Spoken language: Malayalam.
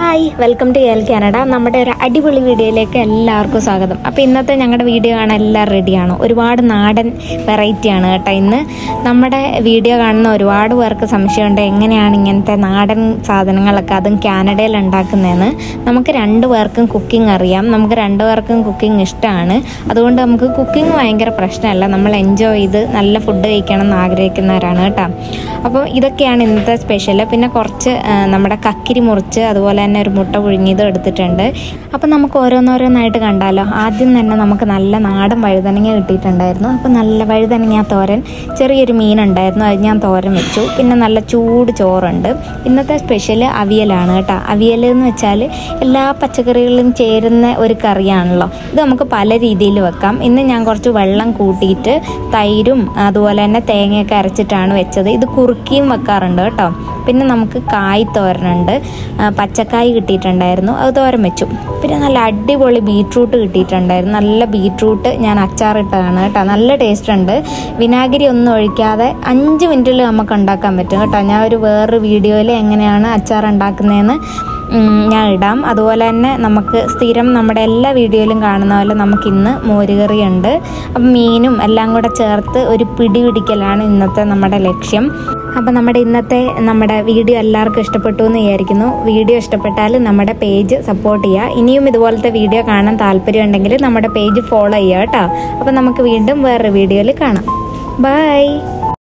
Hi welcome to L Canada. നമ്മുടെ ഒരു അടിപൊളി വീഡിയോയിലേക്ക് എല്ലാവർക്കും സ്വാഗതം. അപ്പോൾ ഇന്നത്തെ ഞങ്ങളുടെ വീഡിയോ കാണാൻ എല്ലാം റെഡിയാണോ? ഒരുപാട് നാടൻ വെറൈറ്റിയാണ് കേട്ടോ. ഇന്ന് നമ്മുടെ വീഡിയോ കാണുന്ന ഒരുപാട് പേർക്ക് സംശയമുണ്ട് എങ്ങനെയാണ് ഇങ്ങനത്തെ നാടൻ സാധനങ്ങളൊക്കെ അതും കാനഡയിൽ ഉണ്ടാക്കുന്നതെന്ന്. നമുക്ക് രണ്ടുപേർക്കും കുക്കിംഗ് അറിയാം, നമുക്ക് രണ്ടുപേർക്കും കുക്കിംഗ് ഇഷ്ടമാണ്. അതുകൊണ്ട് നമുക്ക് കുക്കിംഗ് ഭയങ്കര പ്രശ്നമല്ല, നമ്മൾ എൻജോയ് ചെയ്ത് നല്ല ഫുഡ് കഴിക്കണം എന്ന് ആഗ്രഹിക്കുന്നവരാണ് കേട്ടോ. അപ്പോൾ ഇതൊക്കെയാണ് ഇന്നത്തെ സ്പെഷ്യൽ. പിന്നെ കുറച്ച് നമ്മുടെ കക്കിരി മുറിച്ച് അതുപോലെ തന്നെ ഒരു മുട്ട പുഴുങ്ങിയത് എടുത്തിട്ടുണ്ട്. അപ്പോൾ നമുക്ക് ഓരോന്നോരോന്നായിട്ട് കണ്ടാലോ. ആദ്യം തന്നെ നമുക്ക് നല്ല നാടൻ വഴുതനങ്ങ കിട്ടിയിട്ടുണ്ടായിരുന്നു. അപ്പോൾ നല്ല വഴുതനങ്ങ തോരൻ, ചെറിയൊരു മീനുണ്ടായിരുന്നു, അത് ഞാൻ തോരൻ വെച്ചു. പിന്നെ നല്ല ചൂട് ചോറുണ്ട്. ഇന്നത്തെ സ്പെഷ്യൽ അവിയലാണ് കേട്ടോ. അവിയൽ എന്ന് വെച്ചാൽ എല്ലാ പച്ചക്കറികളിലും ചേരുന്ന ഒരു കറിയാണല്ലോ. ഇത് നമുക്ക് പല രീതിയിൽ വെക്കാം. ഇന്ന് ഞാൻ കുറച്ച് വെള്ളം കൂട്ടിയിട്ട് തൈരും അതുപോലെ തന്നെ തേങ്ങയൊക്കെ അരച്ചിട്ടാണ് വെച്ചത്. ഇത് കുറുക്കിയും വെക്കാറുണ്ട് കേട്ടോ. പിന്നെ നമുക്ക് കായ് തോരനുണ്ട്, പച്ചക്കായ് കിട്ടിയിട്ടുണ്ടായിരുന്നു, അത് തോരൻ വെച്ചു. പിന്നെ നല്ല അടിപൊളി ബീട്രൂട്ട് കിട്ടിയിട്ടുണ്ടായിരുന്നു. നല്ല ബീട്രൂട്ട് ഞാൻ അച്ചാറിട്ടതാണ് കേട്ടോ. നല്ല ടേസ്റ്റ് ഉണ്ട്. വിനാഗിരി ഒന്നും ഒഴിക്കാതെ 5 മിനിറ്റിൽ നമുക്ക് ഉണ്ടാക്കാൻ പറ്റും കേട്ടോ. ഞാൻ ഒരു വേറൊരു വീഡിയോയിൽ എങ്ങനെയാണ് അച്ചാർ ഉണ്ടാക്കുന്നതെന്ന് ഞാൻ ഇടാം. അതുപോലെ തന്നെ നമുക്ക് സ്ഥിരം നമ്മുടെ എല്ലാ വീഡിയോയിലും കാണുന്ന പോലെ നമുക്കിന്ന് മോരുകറിയുണ്ട്. അപ്പം മീനും എല്ലാം കൂടെ ചേർത്ത് ഒരു പിടി പിടിക്കലാണ് ഇന്നത്തെ നമ്മുടെ ലക്ഷ്യം. അപ്പം നമ്മുടെ വീഡിയോ എല്ലാവർക്കും ഇഷ്ടപ്പെട്ടു എന്ന് വിചാരിക്കുന്നു. വീഡിയോ ഇഷ്ടപ്പെട്ടാൽ നമ്മുടെ പേജ് സപ്പോർട്ട് ചെയ്യുക. ഇനിയും ഇതുപോലത്തെ വീഡിയോ കാണാൻ താല്പര്യം ഉണ്ടെങ്കിൽ നമ്മുടെ പേജ് ഫോളോ ചെയ്യുക കേട്ടോ. അപ്പം നമുക്ക് വീണ്ടും വേറൊരു വീഡിയോയിൽ കാണാം. ബൈ.